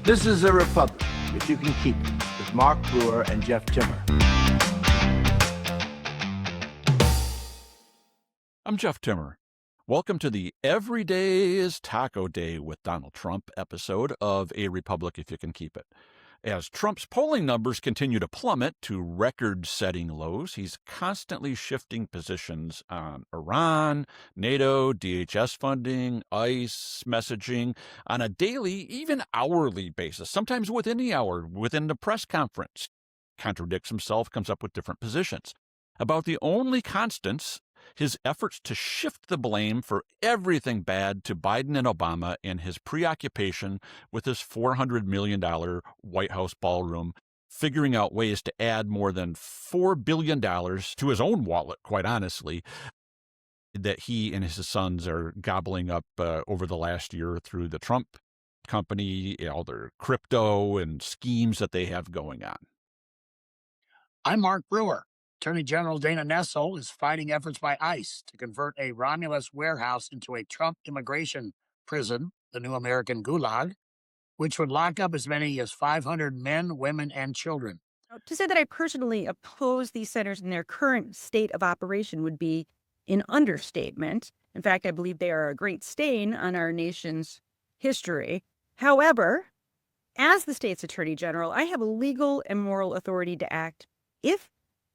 This is a republic, if you can keep it, with Mark Brewer and Jeff Timmer. I'm Jeff Timmer. Welcome to the Every Day is Taco Day with Donald Trump episode of A Republic If You Can Keep It. As Trump's polling numbers continue to plummet to record-setting lows, he's constantly shifting positions on Iran, NATO, DHS funding, ICE messaging on a daily, even hourly basis, sometimes within the hour, within the press conference. Contradicts himself, comes up with different positions. About the only constants, his efforts to shift the blame for everything bad to Biden and Obama and his preoccupation with his $400 million White House ballroom, figuring out ways to add more than $4 billion to his own wallet, quite honestly, that he and his sons are gobbling up over the last year through the Trump company, all their crypto and schemes that they have going on. I'm Mark Brewer. Attorney General Dana Nessel is fighting efforts by ICE to convert a Romulus warehouse into a Trump immigration prison, the new American Gulag, which would lock up as many as 500 men, women, and children. To say that I personally oppose these centers in their current state of operation would be an understatement. In fact, I believe they are a great stain on our nation's history. However, as the state's attorney general, I have a legal and moral authority to act if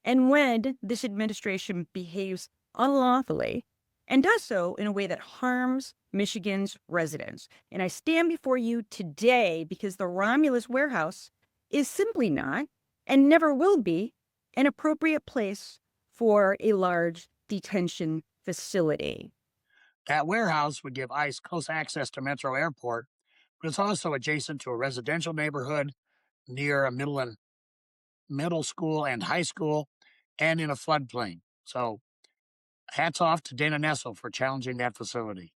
and when this administration behaves unlawfully and does so in a way that harms Michigan's residents. And I stand before you today because the Romulus warehouse is simply not and never will be an appropriate place for a large detention facility. That warehouse would give ICE close access to Metro Airport, but it's also adjacent to a residential neighborhood near a middle school and high school and in a floodplain. So hats off to Dana Nessel for challenging that facility.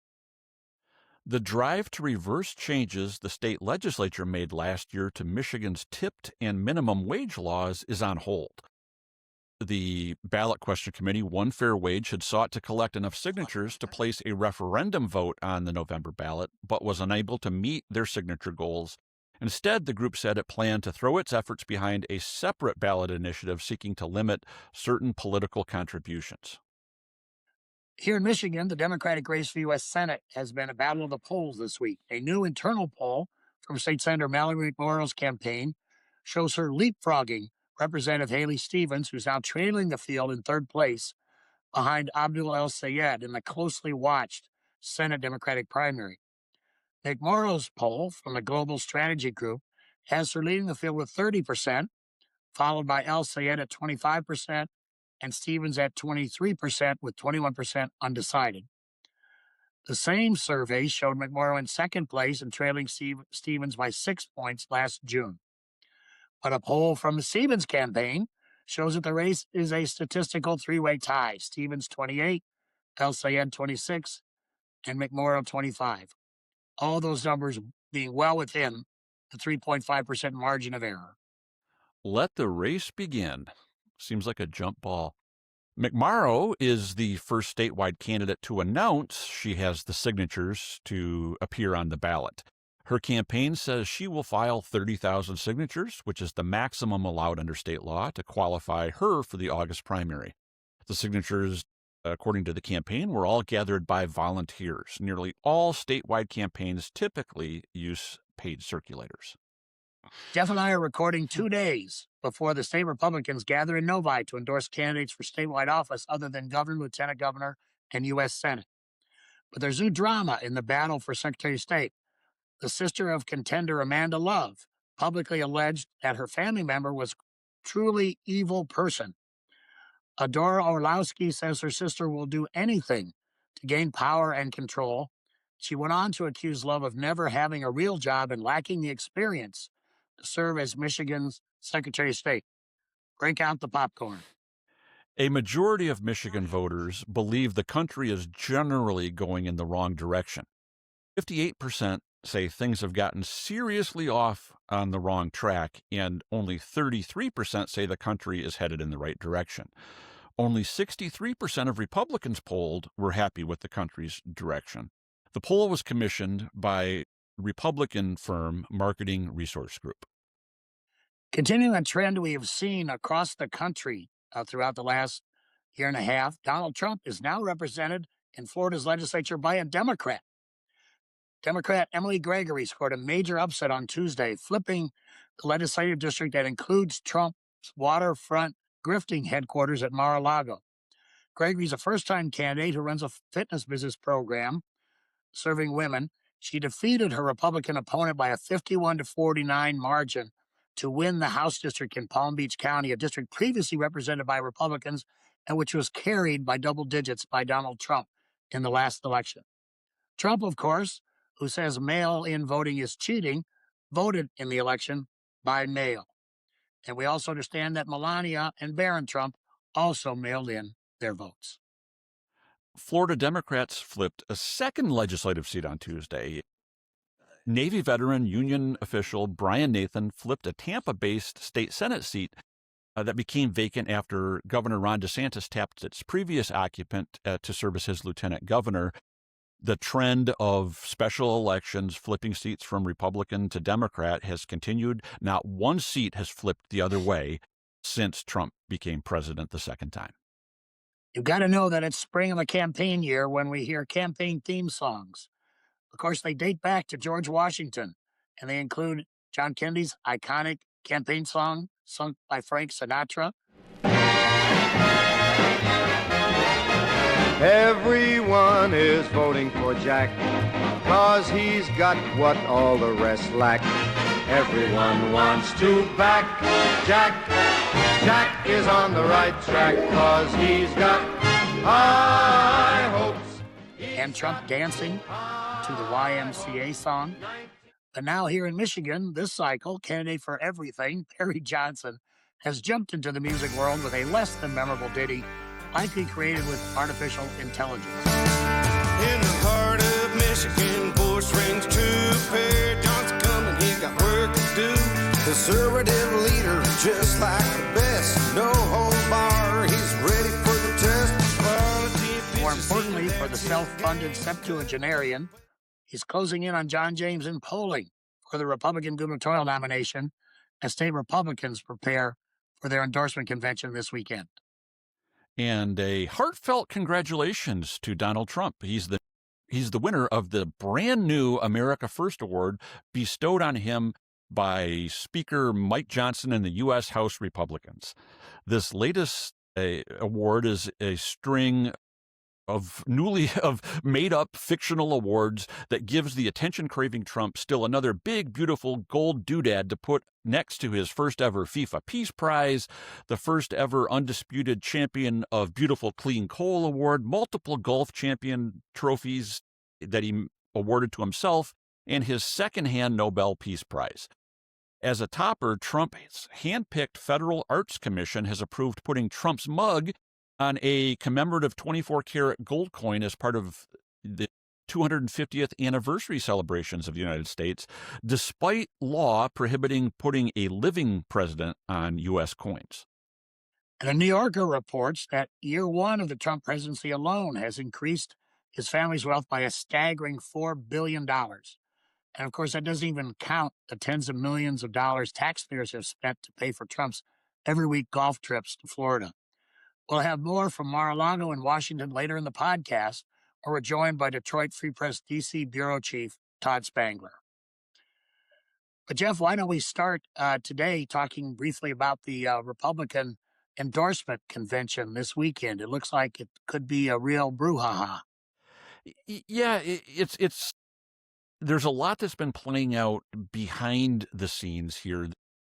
The drive to reverse changes the state legislature made last year to Michigan's tipped and minimum wage laws is on hold. The ballot question committee, One Fair Wage, had sought to collect enough signatures to place a referendum vote on the November ballot, but was unable to meet their signature goals. Instead, the group said it planned to throw its efforts behind a separate ballot initiative seeking to limit certain political contributions. Here in Michigan, the Democratic race for U.S. Senate has been a battle of the polls this week. A new internal poll from State Senator Mallory McMorrow's campaign shows her leapfrogging Representative Haley Stevens, who's now trailing the field in third place behind Abdul El Sayed in the closely watched Senate Democratic primary. McMorrow's poll from the Global Strategy Group has her leading the field with 30%, followed by El Sayed at 25%, and Stevens at 23% with 21% undecided. The same survey showed McMorrow in second place and trailing Stevens by 6 points last June. But a poll from the Stevens campaign shows that the race is a statistical three-way tie. Stevens 28, El Sayed 26, and McMorrow 25. All those numbers being well within the 3.5% margin of error. Let the race begin. Seems like a jump ball. McMorrow is the first statewide candidate to announce she has the signatures to appear on the ballot. Her campaign says she will file 30,000 signatures, which is the maximum allowed under state law to qualify her for the August primary. The signatures, according to the campaign, were all gathered by volunteers. Nearly all statewide campaigns typically use paid circulators. Jeff and I are recording 2 days before the state Republicans gather in Novi to endorse candidates for statewide office other than governor, lieutenant governor, and U.S. Senate. But there's new drama in the battle for Secretary of State. The sister of contender Amanda Love publicly alleged that her family member was truly evil person. Adora Orlowski says her sister will do anything to gain power and control. She went on to accuse Love of never having a real job and lacking the experience to serve as Michigan's Secretary of State. Break out the popcorn. A majority of Michigan voters believe the country is generally going in the wrong direction. 58% say things have gotten seriously off on the wrong track, and only 33% say the country is headed in the right direction. Only 63% of Republicans polled were happy with the country's direction. The poll was commissioned by Republican firm Marketing Resource Group. Continuing a trend we have seen across the country throughout the last year and a half, Donald Trump is now represented in Florida's legislature by a Democrat. Democrat Emily Gregory scored a major upset on Tuesday, flipping the legislative district that includes Trump's waterfront grifting headquarters at Mar-a-Lago. Gregory's a first-time candidate who runs a fitness business program serving women. She defeated her Republican opponent by a 51-49 margin to win the House district in Palm Beach County, a district previously represented by Republicans and which was carried by double digits by Donald Trump in the last election. Trump, of course, who says mail-in voting is cheating, voted in the election by mail. And we also understand that Melania and Barron Trump also mailed in their votes. Florida Democrats flipped a second legislative seat on Tuesday. Navy veteran union official Brian Nathan flipped a Tampa-based state Senate seat that became vacant after Governor Ron DeSantis tapped its previous occupant to serve as his lieutenant governor. The trend of special elections flipping seats from Republican to Democrat has continued. Not one seat has flipped the other way since Trump became president the second time. You've got to know that it's spring of a campaign year when we hear campaign theme songs. Of course, they date back to George Washington, and they include John Kennedy's iconic campaign song sung by Frank Sinatra. Everyone is voting for Jack, 'cause he's got what all the rest lack. Everyone wants to back Jack. Jack is on the right track, 'cause he's got high hopes. And Trump dancing to the YMCA song. But now here in Michigan, this cycle, candidate for everything, Perry Johnson, has jumped into the music world with a less than memorable ditty, likely created with artificial intelligence. In the heart of Michigan, voice rings true. Perry Johnson coming, he got work to do. Conservative leader, just like the best. No hold bar, he's ready for the test. More importantly, for the self-funded septuagenarian, he's closing in on John James in polling for the Republican gubernatorial nomination as state Republicans prepare for their endorsement convention this weekend. And a heartfelt congratulations to Donald Trump. He's the winner of the brand new America First Award bestowed on him by Speaker Mike Johnson and the U.S. House Republicans. This latest award is a string of made-up fictional awards that gives the attention-craving Trump still another big, beautiful gold doodad to put next to his first-ever FIFA Peace Prize, the first-ever undisputed champion of Beautiful Clean Coal Award, multiple golf champion trophies that he awarded to himself, and his second-hand Nobel Peace Prize. As a topper, Trump's hand-picked Federal Arts Commission has approved putting Trump's mug on a commemorative 24-karat gold coin as part of the 250th anniversary celebrations of the United States, despite law prohibiting putting a living president on U.S. coins. And the New Yorker reports that year one of the Trump presidency alone has increased his family's wealth by a staggering $4 billion. And of course, that doesn't even count the tens of millions of dollars taxpayers have spent to pay for Trump's every week golf trips to Florida. We'll have more from Mar-a-Lago and Washington later in the podcast, where we're joined by Detroit Free Press D.C. Bureau Chief Todd Spangler. But Jeff, why don't we start today talking briefly about the Republican endorsement convention this weekend? It looks like it could be a real brouhaha. Yeah, it's there's a lot that's been playing out behind the scenes here.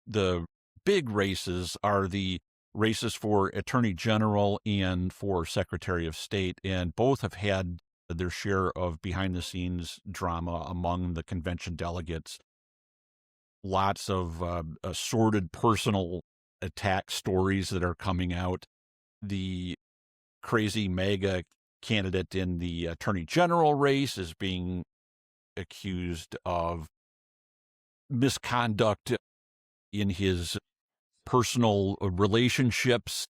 The big races are the races for Attorney General and for Secretary of State, and both have had their share of behind-the-scenes drama among the convention delegates. Lots of sordid personal attack stories that are coming out. The crazy MAGA candidate in the Attorney General race is being accused of misconduct in his personal relationships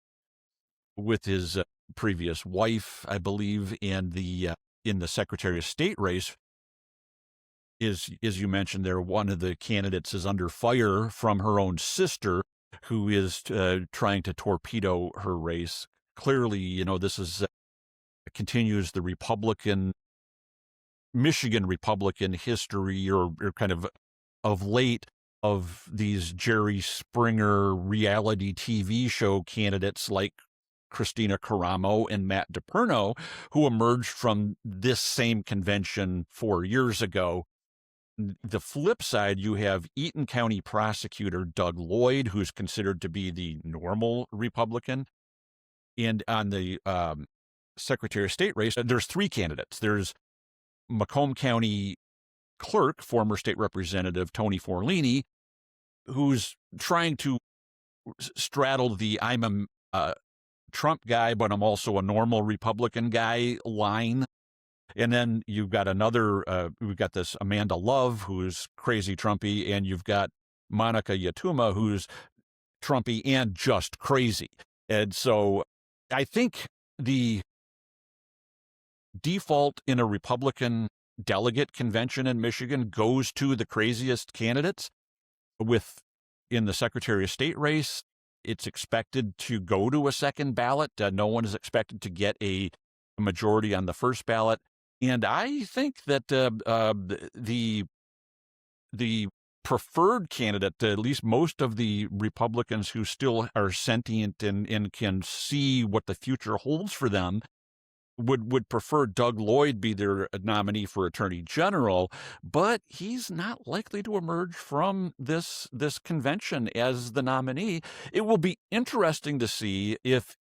with his previous wife, I believe, and in the Secretary of State race. as you mentioned there, one of the candidates is under fire from her own sister, who is trying to torpedo her race. Clearly, this is continues the Michigan Republican history, or kind of late, of these Jerry Springer reality TV show candidates like Christina Caramo and Matt DePerno, who emerged from this same convention 4 years ago. The flip side, you have Eaton County prosecutor Doug Lloyd, who's considered to be the normal Republican. And on the Secretary of State race, there's 3 candidates. There's Macomb County clerk, former state representative Tony Forlini, who's trying to straddle the I'm a Trump guy, but I'm also a normal Republican guy line. And then you've got we've got this Amanda Love, who's crazy Trumpy, and you've got Monica Yatuma, who's Trumpy and just crazy. And so I think the default in a Republican delegate convention in Michigan goes to the craziest candidates. In the Secretary of State race, it's expected to go to a second ballot. No one is expected to get a majority on the first ballot. And I think that the preferred candidate, at least most of the Republicans who still are sentient and can see what the future holds for them, would prefer Doug Lloyd be their nominee for Attorney General, but he's not likely to emerge from this convention as the nominee. It will be interesting to see if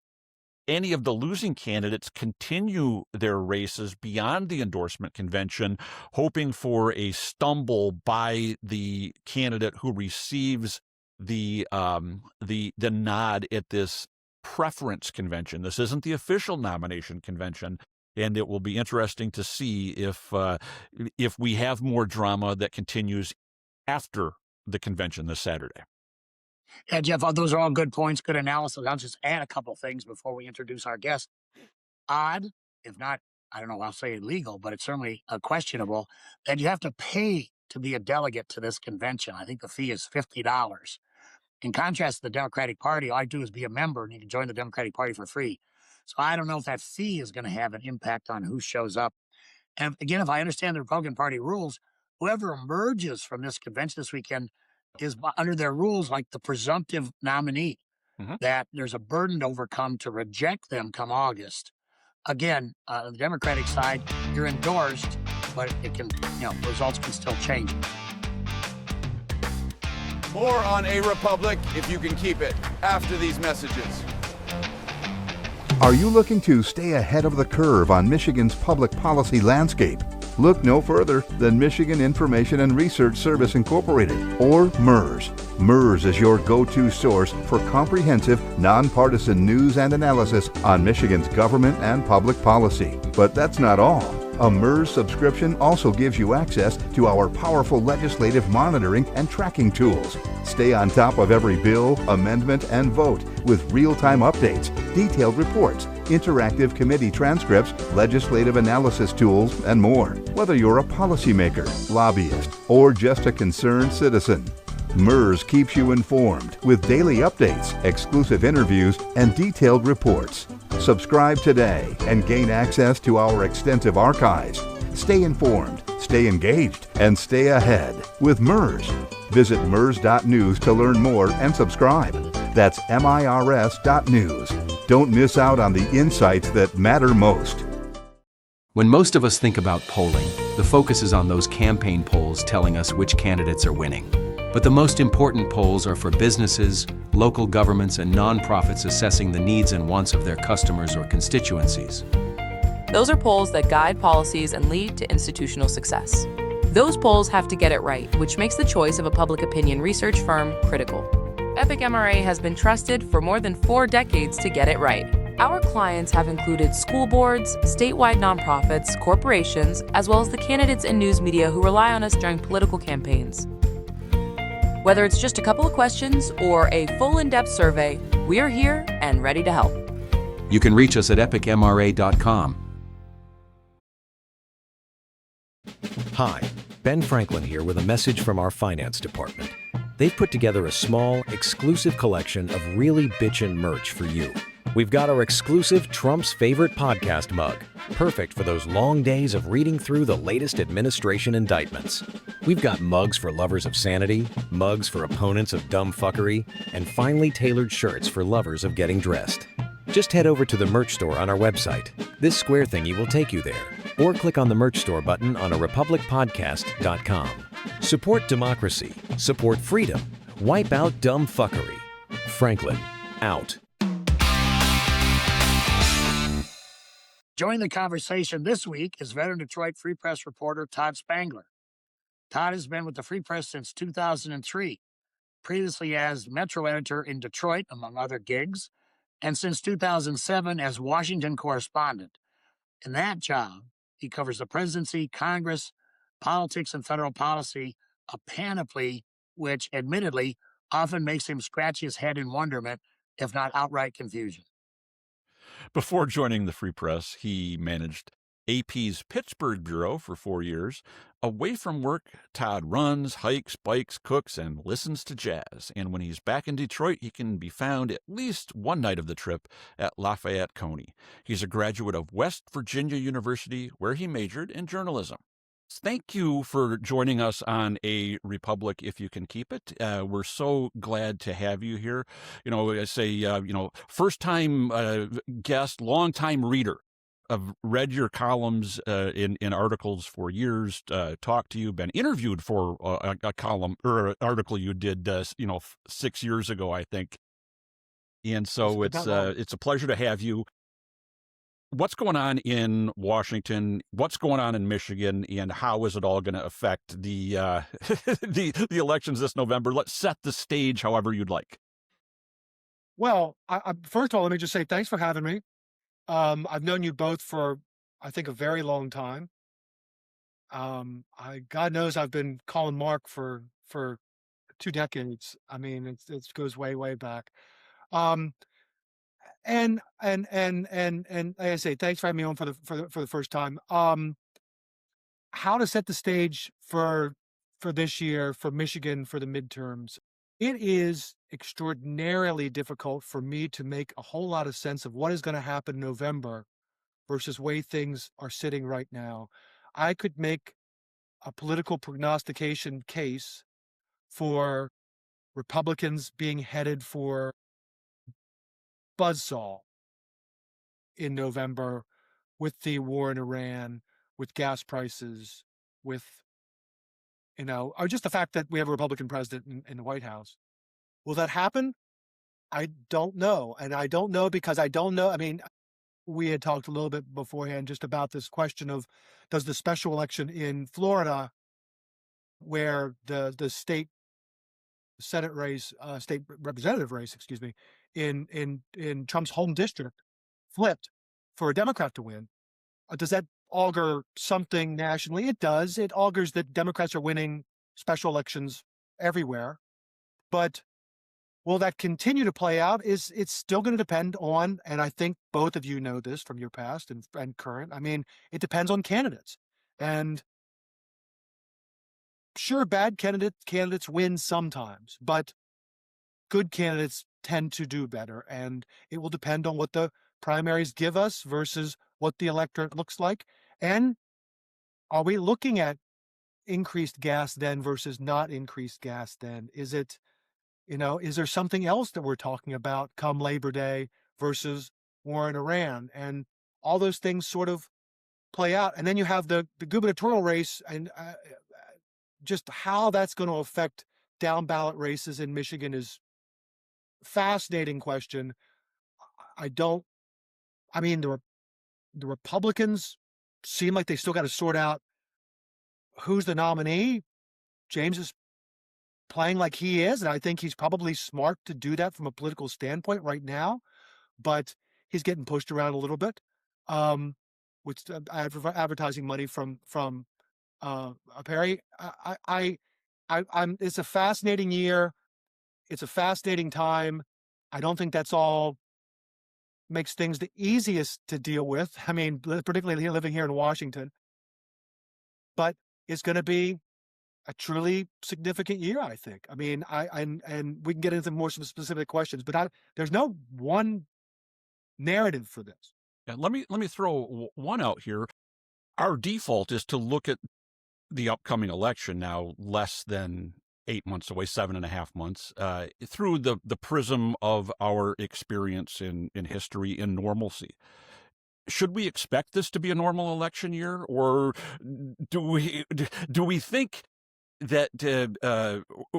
any of the losing candidates continue their races beyond the endorsement convention, hoping for a stumble by the candidate who receives the nod at this preference convention. This isn't the official nomination convention, and it will be interesting to see if we have more drama that continues after the convention this Saturday. Yeah, Jeff, those are all good points, good analysis. I'll just add a couple things before we introduce our guest. Odd, if not, I don't know, I'll say illegal, but it's certainly questionable that you have to pay to be a delegate to this convention. I think the fee is $50. In contrast to the Democratic Party, all I do is be a member, and you can join the Democratic Party for free. So I don't know if that fee is going to have an impact on who shows up. And again, if I understand the Republican Party rules, whoever emerges from this convention this weekend is under their rules like the presumptive nominee, that there's a burden to overcome to reject them come August. Again, on the Democratic side, you're endorsed, but it can, results can still change. More on A Republic, if you can keep it, after these messages. Are you looking to stay ahead of the curve on Michigan's public policy landscape? Look no further than Michigan Information and Research Service Incorporated, or MERS. MERS is your go-to source for comprehensive, nonpartisan news and analysis on Michigan's government and public policy. But that's not all. A MERS subscription also gives you access to our powerful legislative monitoring and tracking tools. Stay on top of every bill, amendment, and vote with real-time updates, detailed reports, interactive committee transcripts, legislative analysis tools, and more. Whether you're a policymaker, lobbyist, or just a concerned citizen, MERS keeps you informed with daily updates, exclusive interviews, and detailed reports. Subscribe today and gain access to our extensive archives. Stay informed, stay engaged, and stay ahead with MERS. Visit MERS.news to learn more and subscribe. That's MIRS.news. Don't miss out on the insights that matter most. When most of us think about polling, the focus is on those campaign polls telling us which candidates are winning. But the most important polls are for businesses, local governments, and nonprofits assessing the needs and wants of their customers or constituencies. Those are polls that guide policies and lead to institutional success. Those polls have to get it right, which makes the choice of a public opinion research firm critical. Epic MRA has been trusted for more than 4 decades to get it right. Our clients have included school boards, statewide nonprofits, corporations, as well as the candidates and news media who rely on us during political campaigns. Whether it's just a couple of questions or a full in-depth survey, we're here and ready to help. You can reach us at epicmra.com. Hi, Ben Franklin here with a message from our finance department. They've put together a small, exclusive collection of really bitchin' merch for you. We've got our exclusive Trump's Favorite Podcast mug, perfect for those long days of reading through the latest administration indictments. We've got mugs for lovers of sanity, mugs for opponents of dumb fuckery, and finely tailored shirts for lovers of getting dressed. Just head over to the merch store on our website. This square thingy will take you there. Or click on the merch store button on arepublicpodcast.com. Support democracy. Support freedom. Wipe out dumb fuckery. Franklin, out. Joining the conversation this week is veteran Detroit Free Press reporter Todd Spangler. Todd has been with the Free Press since 2003, previously as Metro editor in Detroit, among other gigs, and since 2007 as Washington correspondent. In that job, he covers the presidency, Congress, politics, and federal policy, a panoply which, admittedly, often makes him scratch his head in wonderment, if not outright confusion. Before joining the Free Press, he managed AP's Pittsburgh bureau for 4 years. Away from work, Todd runs, hikes, bikes, cooks, and listens to jazz. And when he's back in Detroit, he can be found at least one night of the trip at Lafayette County. He's a graduate of West Virginia University, where he majored in journalism. Thank you for joining us on A Republic, if you can keep it. We're so glad to have you here. I say, first-time guest, long-time reader. I've read your columns in articles for years, talked to you, been interviewed for a column or an article you did, 6 years ago, I think. And so it's a pleasure to have you. What's going on in Washington? What's going on in Michigan? And how is it all going to affect the the elections this November? Let's set the stage however you'd like. Well, first of all, let me just say thanks for having me. I've known you both for, I think, a very long time. God knows I've been calling Mark for 2 decades. I mean, it goes way, way back. And like I say, thanks for having me on for the first time. How to set the stage for this year, for Michigan, for the midterms. It is extraordinarily difficult for me to make a whole lot of sense of what is going to happen in November versus way things are sitting right now. I could make a political prognostication case for Republicans being headed for buzzsaw in November with the war in Iran, with gas prices, with, or just the fact that we have a Republican president in the White House. Will that happen? I don't know. And I don't know because I don't know. I mean, we had talked a little bit beforehand just about this question of, does the special election in Florida, where the state Senate race, state representative race, excuse me, in Trump's home district flipped for a Democrat to win, does that augur something nationally? It does. It augurs that Democrats are winning special elections everywhere. But will that continue to play out? It's still going to depend on, and I think both of you know this from your past and current. I mean, it depends on candidates. And sure, bad candidates win sometimes, but good candidates tend to do better. And it will depend on what the primaries give us versus what the electorate looks like. And are we looking at increased gas then versus not increased gas then? Is it, is there something else that we're talking about come Labor Day versus war in Iran? And all those things sort of play out. And then you have the gubernatorial race and just how that's going to affect down ballot races in Michigan is a fascinating question. The Republicans seem like they still got to sort out who's the nominee. James is playing like he is, and I think he's probably smart to do that from a political standpoint right now, but he's getting pushed around a little bit, with advertising money from Perry. It's a fascinating year. It's a fascinating time. I don't think that's all makes things the easiest to deal with. I mean, particularly living here in Washington. But it's going to be a truly significant year, I think. I mean, and we can get into more specific questions, but there's no one narrative for this. Yeah, let me throw one out here. Our default is to look at the upcoming election, now less than 8 months away, 7.5 months, through the prism of our experience in history, in normalcy. Should we expect this to be a normal election year, or do we think that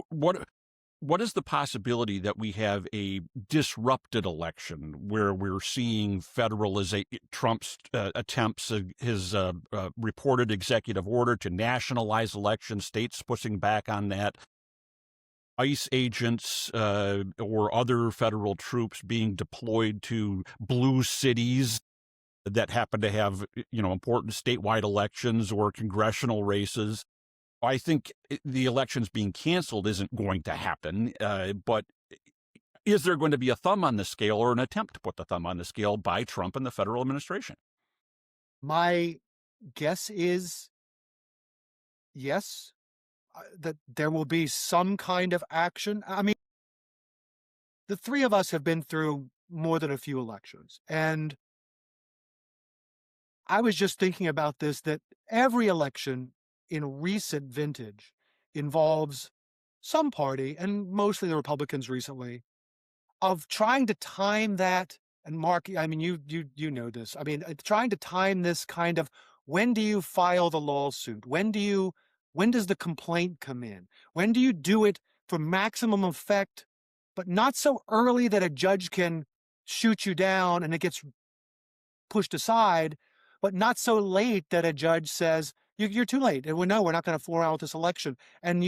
what is the possibility that we have a disrupted election where we're seeing Trump's attempts, his reported executive order to nationalize elections, states pushing back on that, ICE agents or other federal troops being deployed to blue cities that happen to have, important statewide elections or congressional races? I think the elections being canceled isn't going to happen, but is there going to be a thumb on the scale, or an attempt to put the thumb on the scale by Trump and the federal administration? My guess is yes, that there will be some kind of action. I mean, the three of us have been through more than a few elections, and I was just thinking about this, that every election in recent vintage involves some party, and mostly the Republicans recently, of trying to time that. And Mark, I mean, you know this. I mean, trying to time this kind of, when do you file the lawsuit? When does the complaint come in? When do you do it for maximum effect, but not so early that a judge can shoot you down and it gets pushed aside, but not so late that a judge says, you're too late, and we're not going to fool around with this election. And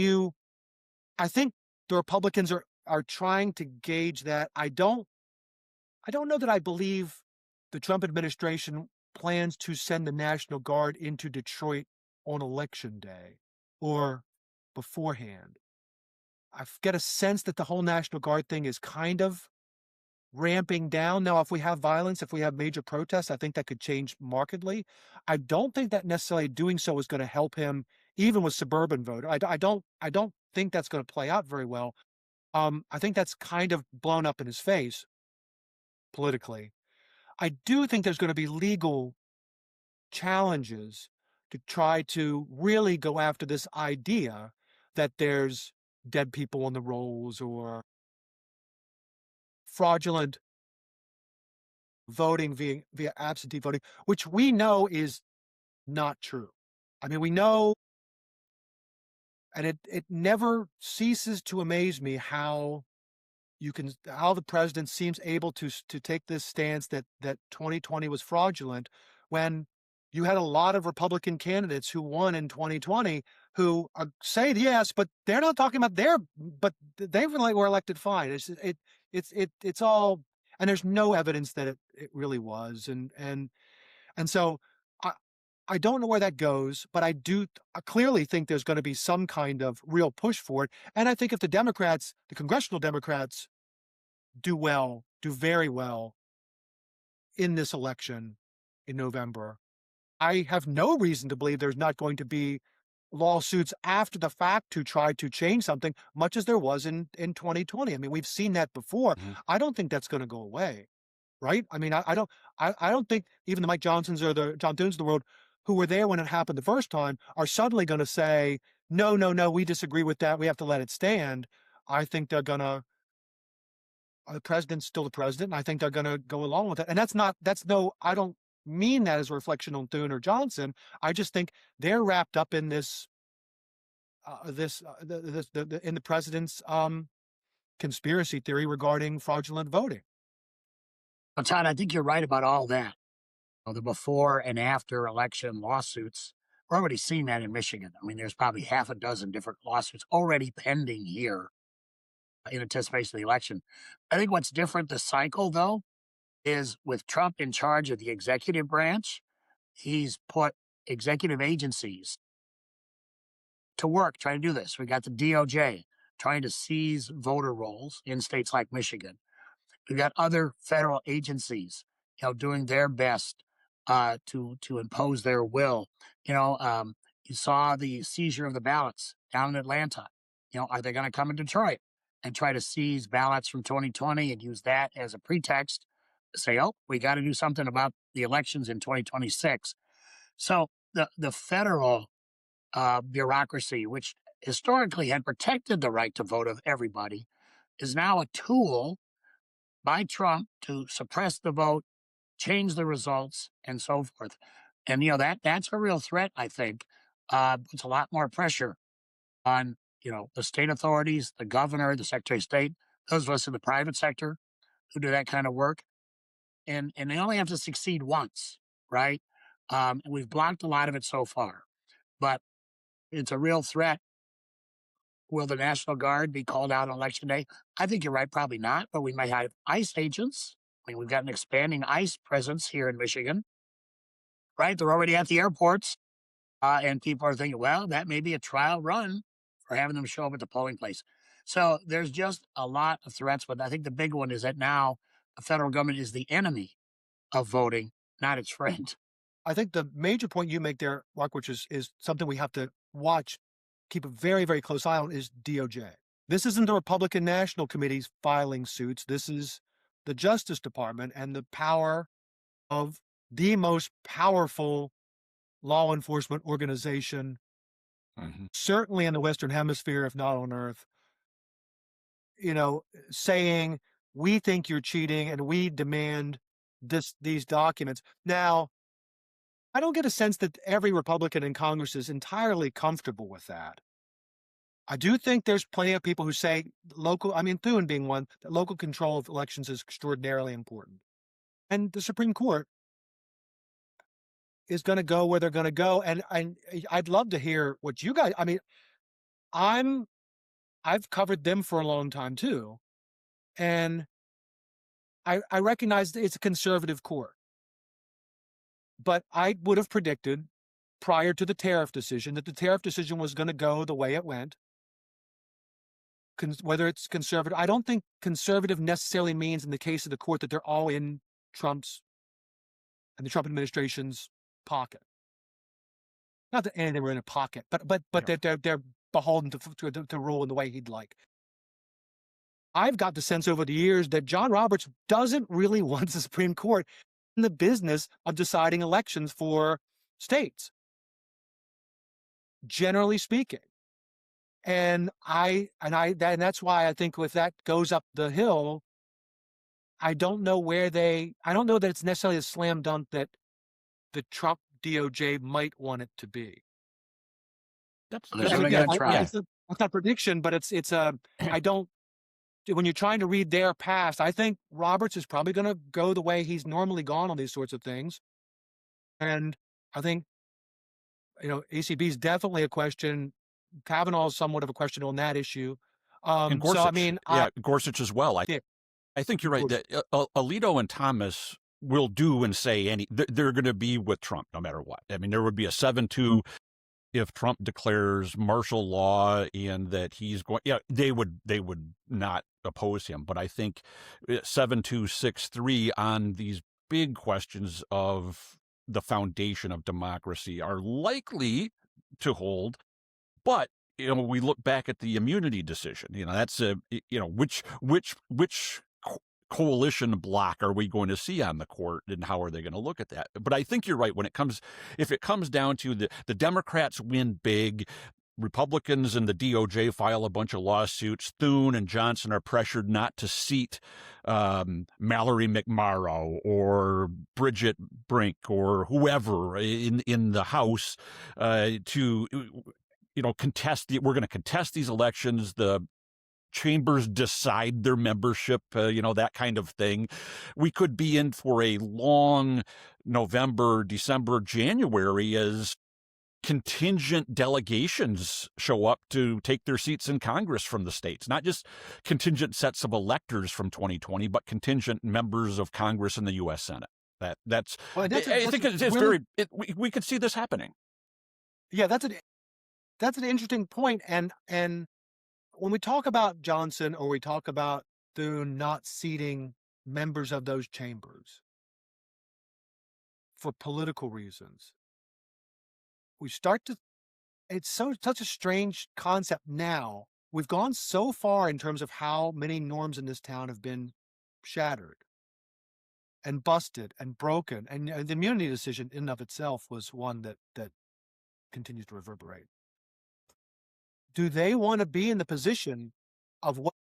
I think the Republicans are trying to gauge that. I don't know that I believe the Trump administration plans to send the National Guard into Detroit on Election Day or beforehand. I get a sense that the whole National Guard thing is kind of ramping down. Now, if we have violence, if we have major protests, I think that could change markedly. I don't think that necessarily doing so is going to help him, even with suburban voters. I don't think that's going to play out very well. I think that's kind of blown up in his face politically. I do think there's going to be legal challenges to try to really go after this idea that there's dead people on the rolls or fraudulent voting via absentee voting, which we know is not true. I mean, we know, and it never ceases to amaze me how the president seems able to take this stance that 2020 was fraudulent, when you had a lot of Republican candidates who won in 2020 who say yes, but they're not talking about but they were elected fine. It's all, and there's no evidence that it really was, and so I don't know where that goes, but I clearly think there's going to be some kind of real push for it. And I think if the congressional Democrats do very well in this election in November, I have no reason to believe there's not going to be lawsuits after the fact to try to change something, much as there was in 2020. I mean, we've seen that before. Mm-hmm. I don't think that's going to go away, right? I mean, I don't think even the Mike Johnsons or the John Thunes of the world who were there when it happened the first time are suddenly going to say, no, we disagree with that, we have to let it stand. I think they're going to, the president's still the president, and I think they're going to go along with it. And I don't mean that as a reflection on Thune or Johnson. I just think they're wrapped up in this, in the president's conspiracy theory regarding fraudulent voting. Well, Todd, I think you're right about all that. The before and after election lawsuits. We're already seeing that in Michigan. I mean, there's probably half a dozen different lawsuits already pending here in anticipation of the election. I think what's different this cycle, though, is with Trump in charge of the executive branch, he's put executive agencies to work trying to do this. We got the DOJ trying to seize voter rolls in states like Michigan. We've got other federal agencies, doing their best to impose their will. You You saw the seizure of the ballots down in Atlanta. Are they going to come in Detroit and try to seize ballots from 2020 and use that as a pretext to say, oh, we got to do something about the elections in 2026? So the federal bureaucracy, which historically had protected the right to vote of everybody, is now a tool by Trump to suppress the vote, change the results, and so forth. And that's a real threat. I think puts a lot more pressure on the state authorities, the governor, the secretary of state, those of us in the private sector who do that kind of work, and they only have to succeed once, right? And we've blocked a lot of it so far, but it's a real threat. Will the National Guard be called out on election day? I think you're right, probably not, but we might have ICE agents. I mean, we've got an expanding ICE presence here in Michigan, right? They're already at the airports, and people are thinking, well, that may be a trial run for having them show up at the polling place. So there's just a lot of threats, but I think the big one is that now the federal government is the enemy of voting, not its friend. I think the major point you make there, Mark, which is something we have to watch, keep a very, very close eye on, is DOJ. This isn't the Republican National Committee's filing suits. This is the Justice Department and the power of the most powerful law enforcement organization, certainly in the Western Hemisphere, if not on Earth, saying, we think you're cheating and we demand these documents. Now, I don't get a sense that every Republican in Congress is entirely comfortable with that. I do think there's plenty of people who say Thune being one, that local control of elections is extraordinarily important. And the Supreme Court is going to go where they're going to go. And I'd love to hear what you guys, I've covered them for a long time too. And I recognize that it's a conservative court. But I would have predicted prior to the tariff decision that the tariff decision was going to go the way it went. Whether it's conservative, I don't think conservative necessarily means in the case of the court that they're all in Trump's and the Trump administration's pocket. Not that any of them were in a pocket, but that they're beholden to rule in the way he'd like. I've got the sense over the years that John Roberts doesn't really want the Supreme Court in the business of deciding elections for states, generally speaking. And that's why I think if that goes up the hill, I don't know that it's necessarily a slam dunk that the Trump DOJ might want it to be. That's not a prediction, but when you're trying to read their past, I think Roberts is probably going to go the way he's normally gone on these sorts of things. And I think, ACB is definitely a question. Kavanaugh is somewhat of a question on that issue. And Gorsuch, Gorsuch as well. I think you're right that Alito and Thomas will do and say they're going to be with Trump no matter what. I mean, there would be a 7-2 if Trump declares martial law and that he's going, they would not oppose him. But I think 7-2, 6-3 on these big questions of the foundation of democracy are likely to hold. But we look back at the immunity decision. That's which coalition block are we going to see on the court, and how are they going to look at that? But I think you're right. If it comes down to the Democrats win big, Republicans and the DOJ file a bunch of lawsuits, Thune and Johnson are pressured not to seat Mallory McMorrow or Bridget Brink or whoever in the House to contest. We're going to contest these elections. The chambers decide their membership, that kind of thing. We could be in for a long November, December, January as contingent delegations show up to take their seats in Congress from the states, not just contingent sets of electors from 2020, but contingent members of Congress in the U.S. Senate. I think it's really, we could see this happening. Yeah, that's an interesting point. And when we talk about Johnson or we talk about Thune not seating members of those chambers for political reasons, we start to it's such a strange concept now. We've gone so far in terms of how many norms in this town have been shattered and busted and broken. And the immunity decision in and of itself was one that continues to reverberate. Do they want to be in the position of what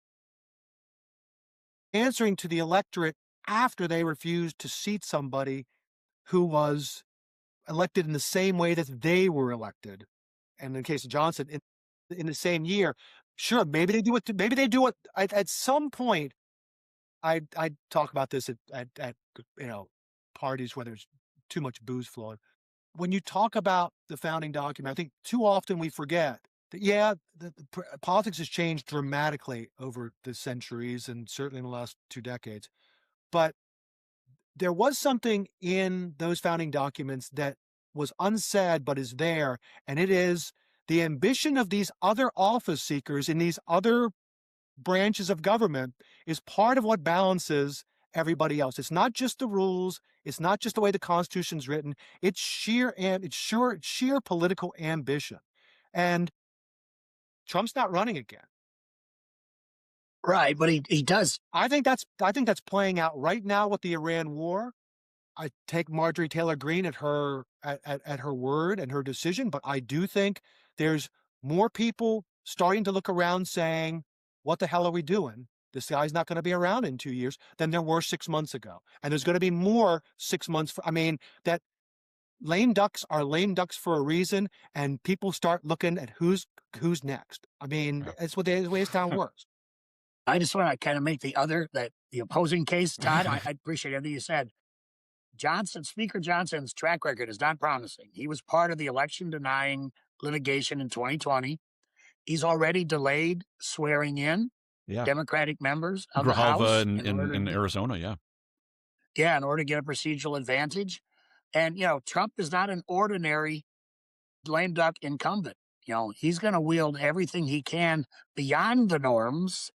answering to the electorate after they refused to seat somebody who was elected in the same way that they were elected? And in the case of Johnson, in the same year, sure, maybe they do it. Maybe they do it at some point. I talk about this at parties where there's too much booze flowing. When you talk about the founding document, I think too often we forget that, the politics has changed dramatically over the centuries and certainly in the last 2 decades. But there was something in those founding documents that was unsaid but is there, and it is the ambition of these other office seekers in these other branches of government is part of what balances everybody else. It's not just the rules. It's not just the way the Constitution's written. It's sheer political ambition. And Trump's not running again. Right, but he does. I think that's playing out right now with the Iran war. I take Marjorie Taylor Greene at her word and her decision, but I do think there's more people starting to look around saying, what the hell are we doing? This guy's not going to be around in 2 years than there were 6 months ago. And there's going to be more 6 months. That lame ducks are lame ducks for a reason, and people start looking at who's next. That's the way this town works. I just want to kind of make the opposing case, Todd. I appreciate everything you said. Speaker Johnson's track record is not promising. He was part of the election denying litigation in 2020. He's already delayed swearing in Democratic members of the House in Arizona. Yeah, in order to get a procedural advantage. And, Trump is not an ordinary lame duck incumbent. He's going to wield everything he can beyond the norms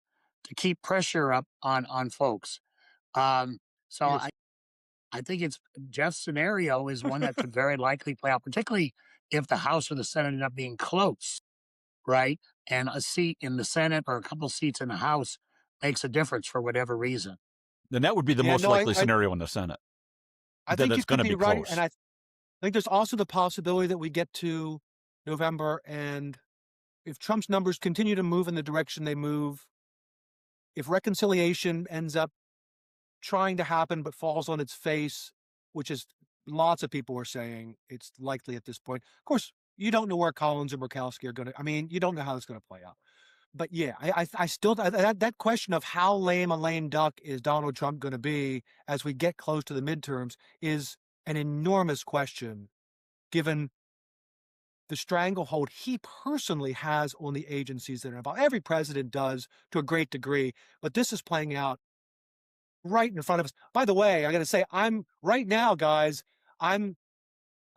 to keep pressure up on folks. I think Jeff's scenario is one that could very likely play out, particularly if the House or the Senate end up being close, right? And a seat in the Senate or a couple seats in the House makes a difference for whatever reason. Then that would be the most likely scenario in the Senate. I think it's going to be right, close. and I think there's also the possibility that we get to November, and if Trump's numbers continue to move in the direction they move, if reconciliation ends up trying to happen but falls on its face, which is lots of people are saying it's likely at this point. Of course, you don't know where Collins and Murkowski are going to. You don't know how it's going to play out. But I still that question of how lame a lame duck is Donald Trump going to be as we get close to the midterms is an enormous question, given the stranglehold he personally has on the agencies that are involved. Every president does to a great degree, but this is playing out right in front of us. By the way, I got to say, I'm right now, guys. I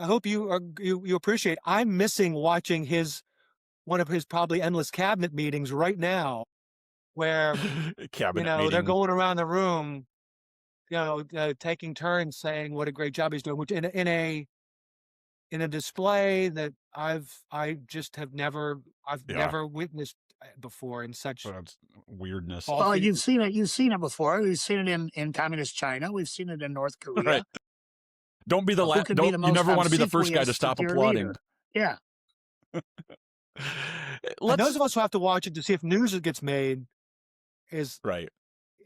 hope you appreciate. I'm missing watching one of his probably endless cabinet meetings right now, where they're going around the room, taking turns saying what a great job he's doing, which in a display that I just have never witnessed before in such weirdness. Well, you've seen it before. We've seen it in communist China. We've seen it in North Korea. Right. Don't be the last. You never want to be the first guy to stop applauding. Leader. Yeah. And those of us who have to watch it to see if news gets made is right.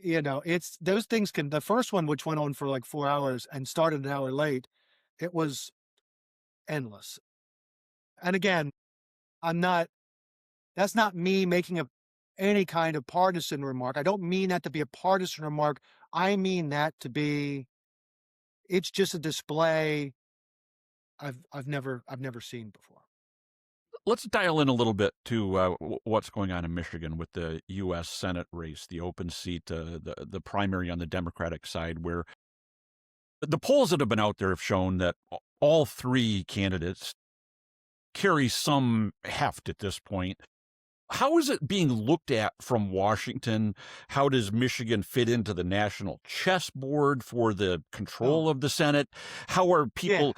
It's those things the first one, which went on for like 4 hours and started an hour late, it was endless. And again, that's not me making any kind of partisan remark. I don't mean that to be a partisan remark. I mean that to be, it's just a display I've never seen before. Let's dial in a little bit to what's going on in Michigan with the U.S. Senate race, the open seat, the primary on the Democratic side, where the polls that have been out there have shown that all three candidates carry some heft at this point. How is it being looked at from Washington? How does Michigan fit into the national chessboard for the control of the Senate? How are people...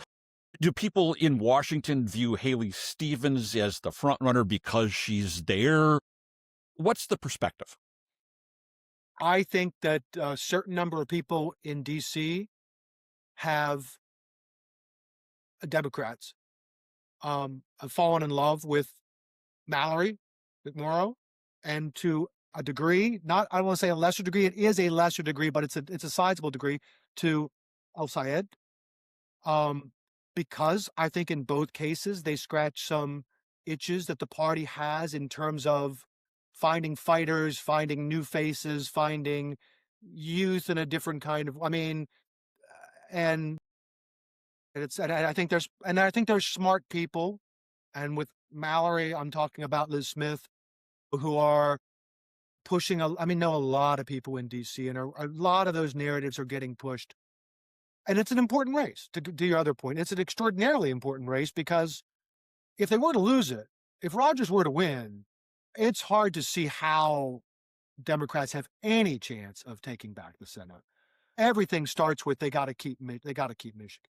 Do people in Washington view Haley Stevens as the front runner because she's there? What's the perspective? I think that a certain number of people in D.C. have Democrats have fallen in love with Mallory McMorrow, and to a degree, not I don't want to say a lesser degree, it is a lesser degree, but it's a sizable degree to El Sayed. Because I think in both cases they scratch some itches that the party has in terms of finding fighters, finding new faces, finding youth in a different kind of. I mean, and I think there's smart people, and with Mallory, I'm talking about Liz Smith, who are pushing. Know a lot of people in D.C. and a lot of those narratives are getting pushed. And it's an important race, to your other point. It's an extraordinarily important race because if they were to lose it, if Rogers were to win, it's hard to see how Democrats have any chance of taking back the Senate. Everything starts with they got to keep Michigan.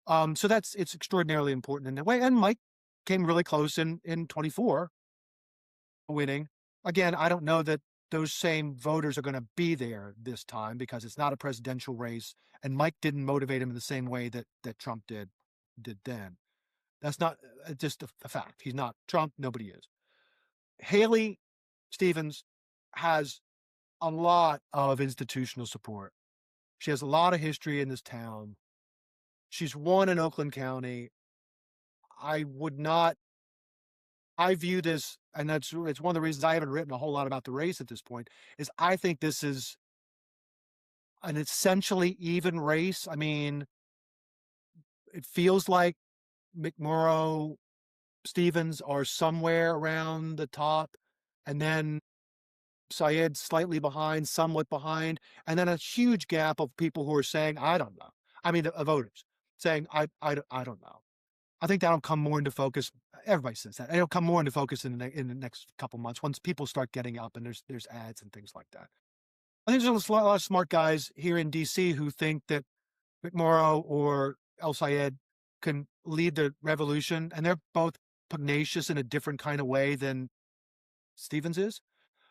So it's extraordinarily important in that way. And Mike came really close in 24, winning. Again, I don't know that those same voters are going to be there this time because it's not a presidential race, and Mike didn't motivate him in the same way that Trump did then. That's not just a fact. He's not Trump. Nobody is. Haley Stevens has a lot of institutional support. She has a lot of history in this town. She's won in Oakland County. I view this, and it's one of the reasons I haven't written a whole lot about the race at this point, is I think this is an essentially even race. I mean, it feels like McMorrow, Stevens are somewhere around the top, and then Syed slightly behind, somewhat behind, and then a huge gap of people who are saying, I don't know. I mean, voters saying, I don't know. I think that'll come more into focus. Everybody says that. It'll come more into focus in the next couple months once people start getting up and there's ads and things like that. I think there's a lot of smart guys here in D.C. who think that McMorrow or El Sayed can lead the revolution, and they're both pugnacious in a different kind of way than Stevens is.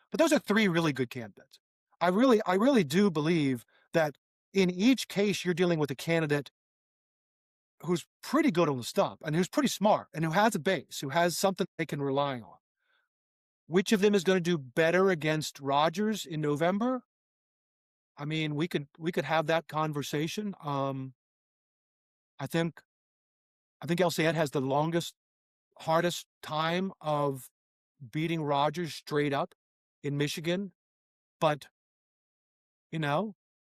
But those are three really good candidates. I really do believe that in each case you're dealing with a candidate who's pretty good on the stump and who's pretty smart and who has a base, who has something they can rely on. Which of them is going to do better against Rogers in November? I mean, we could have that conversation. I think El Sayed has the longest, hardest time of beating Rogers straight up in Michigan, but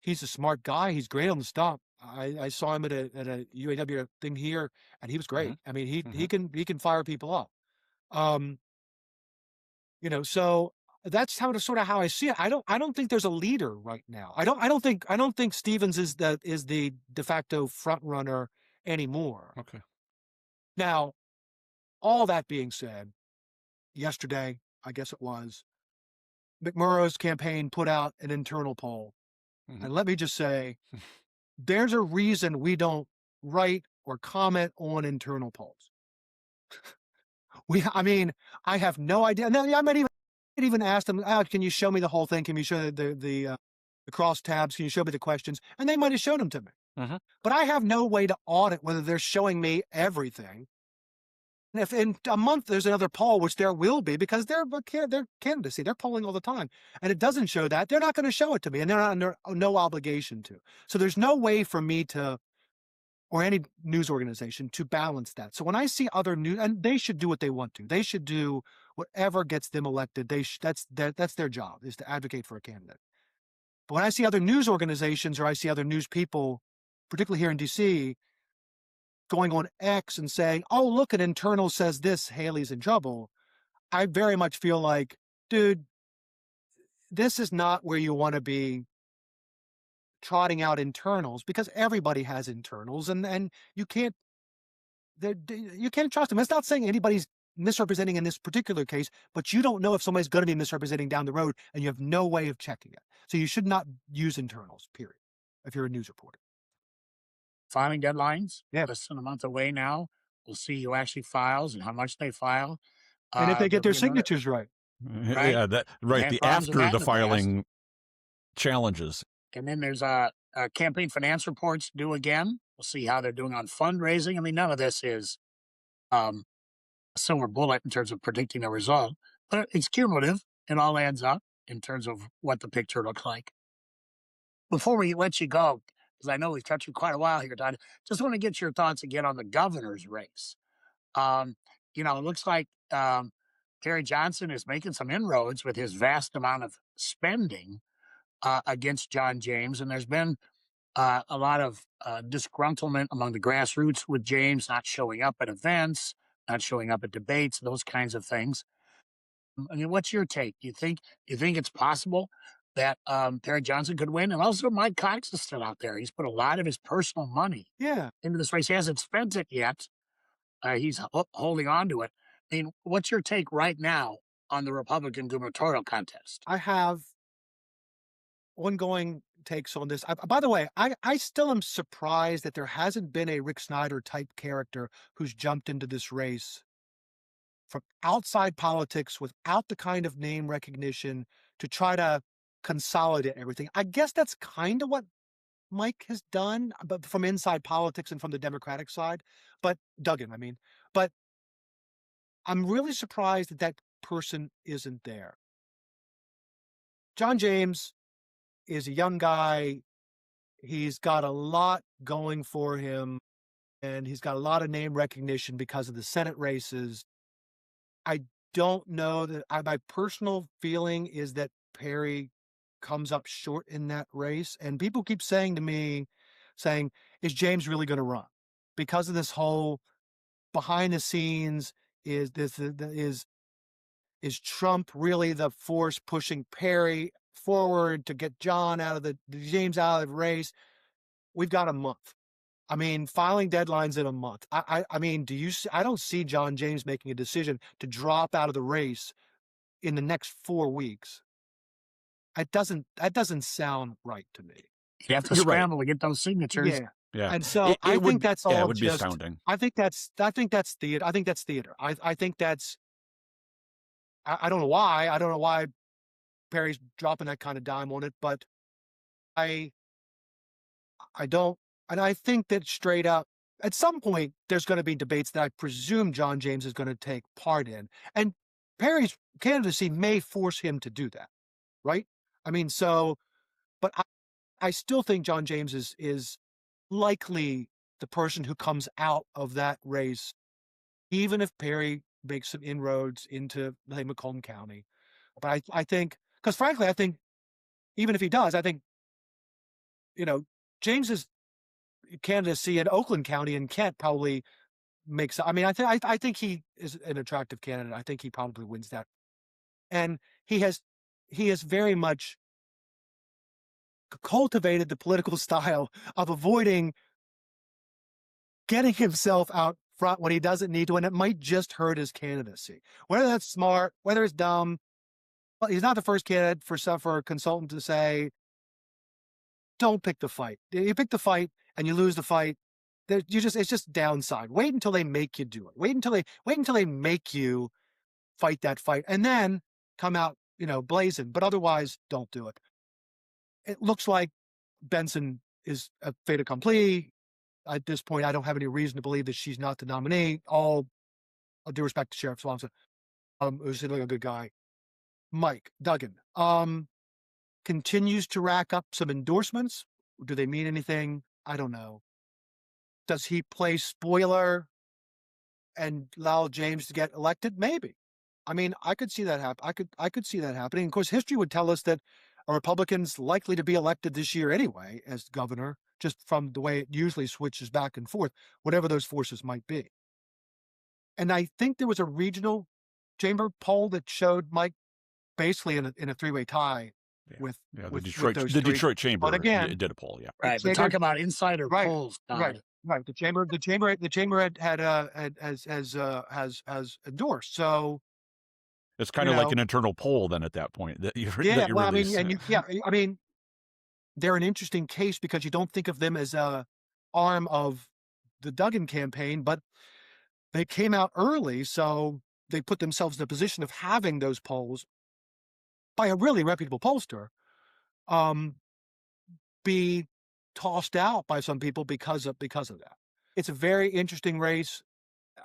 he's a smart guy. He's great on the stump. I saw him at a UAW thing here, and he was great. Mm-hmm. I mean, he can fire people up. So that's sort of how I see it. I don't think there's a leader right now. I don't think Stevens is the de facto front runner anymore. Okay. Now, all that being said, yesterday, I guess it was, McMurrow's campaign put out an internal poll. Mm-hmm. And let me just say, there's a reason we don't write or comment on internal polls. I have no idea. Now, I might even ask them, can you show me the whole thing? Can you show the cross tabs? Can you show me the questions? And they might have shown them to me. Mm-hmm. But I have no way to audit whether they're showing me everything. And if in a month there's another poll, which there will be, because they're candidacy, they're polling all the time, and it doesn't show that, they're not going to show it to me, and they're not under no obligation to. So there's no way for me to, or any news organization, to balance that. So when I see other news, and they should do what they want to, they should do whatever gets them elected. That's their job, is to advocate for a candidate. But when I see other news organizations, or I see other news people, particularly here in D.C., going on X and saying, oh, look, an internal says this, Haley's in trouble, I very much feel like, dude, this is not where you want to be trotting out internals, because everybody has internals, and you can't trust them. It's not saying anybody's misrepresenting in this particular case, but you don't know if somebody's going to be misrepresenting down the road, and you have no way of checking it. So you should not use internals, period, if you're a news reporter. filing deadlines. Yeah. Less than a month away now. We'll see who actually files and how much they file. And if they get there'll their be another- signatures right. Right. Yeah, They had the problems with after that the in the past. filing challenges. And then there's campaign finance reports due again. We'll see how they're doing on fundraising. I mean, none of this is a silver bullet in terms of predicting the result, but it's cumulative. It all adds up in terms of what the picture looks like. Before we let you go, because I know we've kept you quite a while here, Todd, just want to get your thoughts again on the governor's race. It looks like Terry Johnson is making some inroads with his vast amount of spending against John James, and there's been a lot of disgruntlement among the grassroots with James not showing up at events, not showing up at debates, those kinds of things. I mean, what's your take? Do you think it's possible that Terry Johnson could win? And also, Mike Cox is still out there. He's put a lot of his personal money into this race. He hasn't spent it yet. He's holding on to it. I mean, what's your take right now on the Republican gubernatorial contest? I have ongoing takes on this. By the way, I still am surprised that there hasn't been a Rick Snyder type character who's jumped into this race from outside politics without the kind of name recognition to try to consolidate everything. I guess that's kind of what Mike has done, but from inside politics and from the Democratic side. But Duggan, I mean, but I'm really surprised that that person isn't there. John James is a young guy. He's got a lot going for him, and he's got a lot of name recognition because of the Senate races. I don't know that my personal feeling is that Perry comes up short in that race. And people keep saying to me, is James really going to run? Because of this whole behind the scenes, is Trump really the force pushing Perry forward to get James out of the race? We've got a month. I mean, filing deadlines in a month. I mean, I don't see John James making a decision to drop out of the race in the next 4 weeks. That doesn't sound right to me. You have to scramble to get those signatures. Yeah. And so I think that's all. It would be astounding. I think that's theater. I think that's theater. I think that's. I don't know why. I don't know why Perry's dropping that kind of dime on it, but I don't. And I think that straight up, at some point, there's going to be debates that I presume John James is going to take part in. And Perry's candidacy may force him to do that, right? I mean, but I still think John James is likely the person who comes out of that race, even if Perry makes some inroads into, say, Macomb County. But I think, because frankly, I think even if he does, I think, James's candidacy in Oakland County and Kent probably makes. I mean, I think he is an attractive candidate. I think he probably wins that, and he has very much cultivated the political style of avoiding getting himself out front when he doesn't need to, and it might just hurt his candidacy. Whether that's smart, whether it's dumb, well, he's not the first candidate for a consultant to say, "Don't pick the fight. You pick the fight and you lose the fight. It's just downside. Wait until they make you do it. Wait until they make you fight that fight, and then come out, blazing. But otherwise, don't do it." It looks like Benson is a fait accompli. At this point, I don't have any reason to believe that she's not the nominee. All due respect to Sheriff Swanson, who's like a good guy. Mike Duggan continues to rack up some endorsements. Do they mean anything? I don't know. Does he play spoiler and allow James to get elected? Maybe. I mean, I could see that happen. I could see that happening. Of course, history would tell us that a Republican's likely to be elected this year anyway as governor, just from the way it usually switches back and forth, whatever those forces might be. And I think there was a regional chamber poll that showed Mike basically in a three-way tie with the Detroit Chamber. But again, did a poll. Yeah, right. But talk about insider polls. Right. The chamber has endorsed. So it's kind of like an internal poll then at that point. I mean, they're an interesting case because you don't think of them as a arm of the Duggan campaign, but they came out early, so they put themselves in a position of having those polls by a really reputable pollster be tossed out by some people because of that. It's a very interesting race.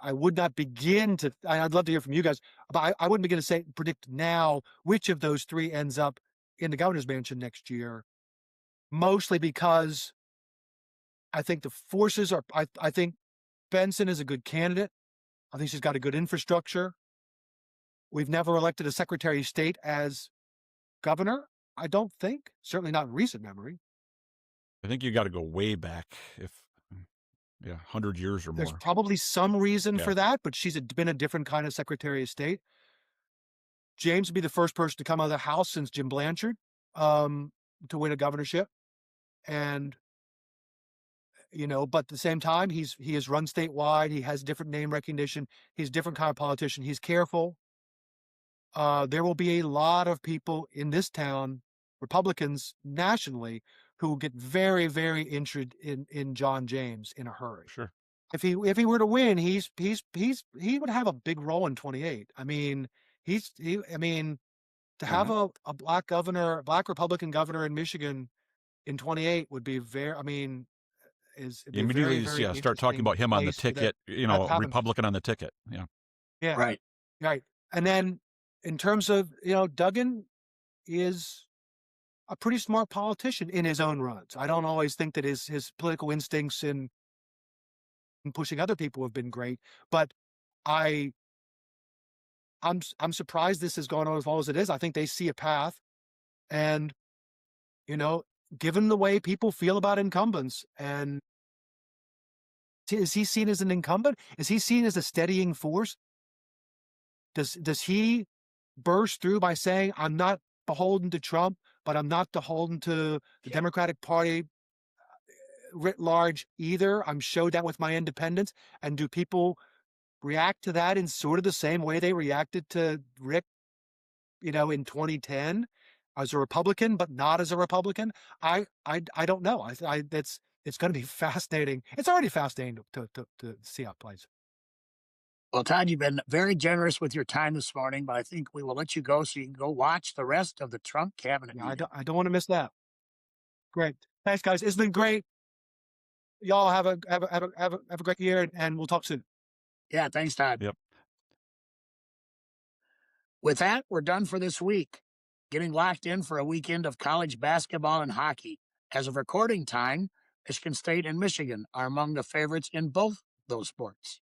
I would not begin to. I'd love to hear from you guys, but I wouldn't begin to predict now which of those three ends up in the governor's mansion next year. Mostly because I think the forces are. I think Benson is a good candidate. I think she's got a good infrastructure. We've never elected a Secretary of State as governor. I don't think. Certainly not in recent memory. I think you got to go way back, 100 years or more. There's probably some reason for that, but she's been a different kind of Secretary of State. James would be the first person to come out of the House since Jim Blanchard to win a governorship. And, but at the same time, he has run statewide. He has different name recognition. He's a different kind of politician. He's careful. There will be a lot of people in this town, Republicans nationally, who will get very, very interested in John James in a hurry. Sure. If he were to win, he would have a big role in 28. I mean, to have a black governor, black Republican governor in Michigan in 28 would be very. I mean, immediately start talking about him on the ticket. Republican on the ticket. Yeah. Right. And then in terms of Duggan is a pretty smart politician in his own runs. I don't always think that his political instincts in pushing other people have been great, but I'm surprised this has gone on as long as it is. I think they see a path, and given the way people feel about incumbents, and is he seen as an incumbent? Is he seen as a steadying force? Does he burst through by saying, I'm not beholden to Trump, but I'm not beholden to the Democratic Party writ large either. I'm showed that with my independence. And do people react to that in sort of the same way they reacted to Rick, in 2010 as a Republican, but not as a Republican? I don't know. It's going to be fascinating. It's already fascinating to see how it plays. Well, Todd, you've been very generous with your time this morning, but I think we will let you go so you can go watch the rest of the Trump cabinet meeting. I don't want to miss that. Great. Thanks, guys. It's been great. Y'all have a great year, and we'll talk soon. Yeah, thanks, Todd. Yep. With that, we're done for this week. Getting locked in for a weekend of college basketball and hockey. As of recording time, Michigan State and Michigan are among the favorites in both those sports.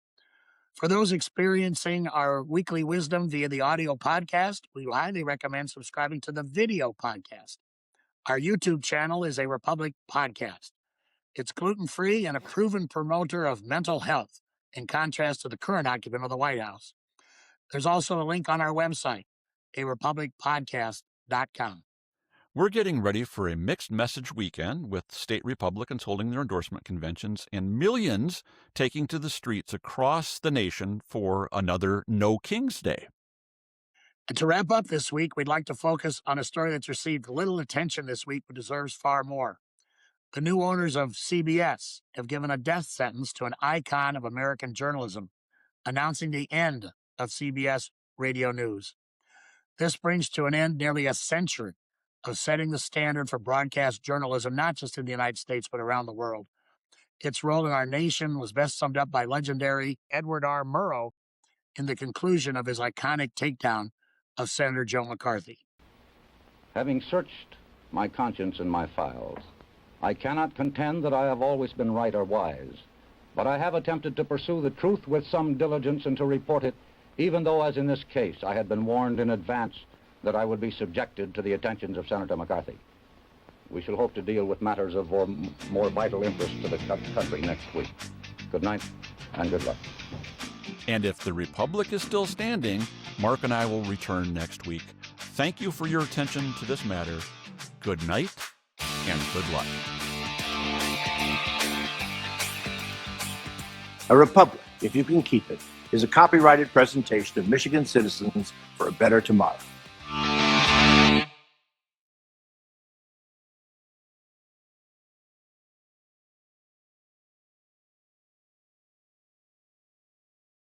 For those experiencing our weekly wisdom via the audio podcast, we highly recommend subscribing to the video podcast. Our YouTube channel is a Republic podcast. It's gluten-free and a proven promoter of mental health, in contrast to the current occupant of the White House. There's also a link on our website, arepublicpodcast.com. We're getting ready for a mixed message weekend with state Republicans holding their endorsement conventions and millions taking to the streets across the nation for another No King's Day. And to wrap up this week, we'd like to focus on a story that's received little attention this week but deserves far more. The new owners of CBS have given a death sentence to an icon of American journalism, announcing the end of CBS Radio News. This brings to an end nearly a century of setting the standard for broadcast journalism, not just in the United States, but around the world. Its role in our nation was best summed up by legendary Edward R. Murrow in the conclusion of his iconic takedown of Senator Joe McCarthy. Having searched my conscience and my files, I cannot contend that I have always been right or wise, but I have attempted to pursue the truth with some diligence and to report it, even though, as in this case, I had been warned in advance that I would be subjected to the attentions of Senator McCarthy. We shall hope to deal with matters of more vital interest to the country next week. Good night and good luck. And if the Republic is still standing, Mark and I will return next week. Thank you for your attention to this matter. Good night and good luck. A Republic, if you can keep it, is a copyrighted presentation of Michigan Citizens for a Better Tomorrow.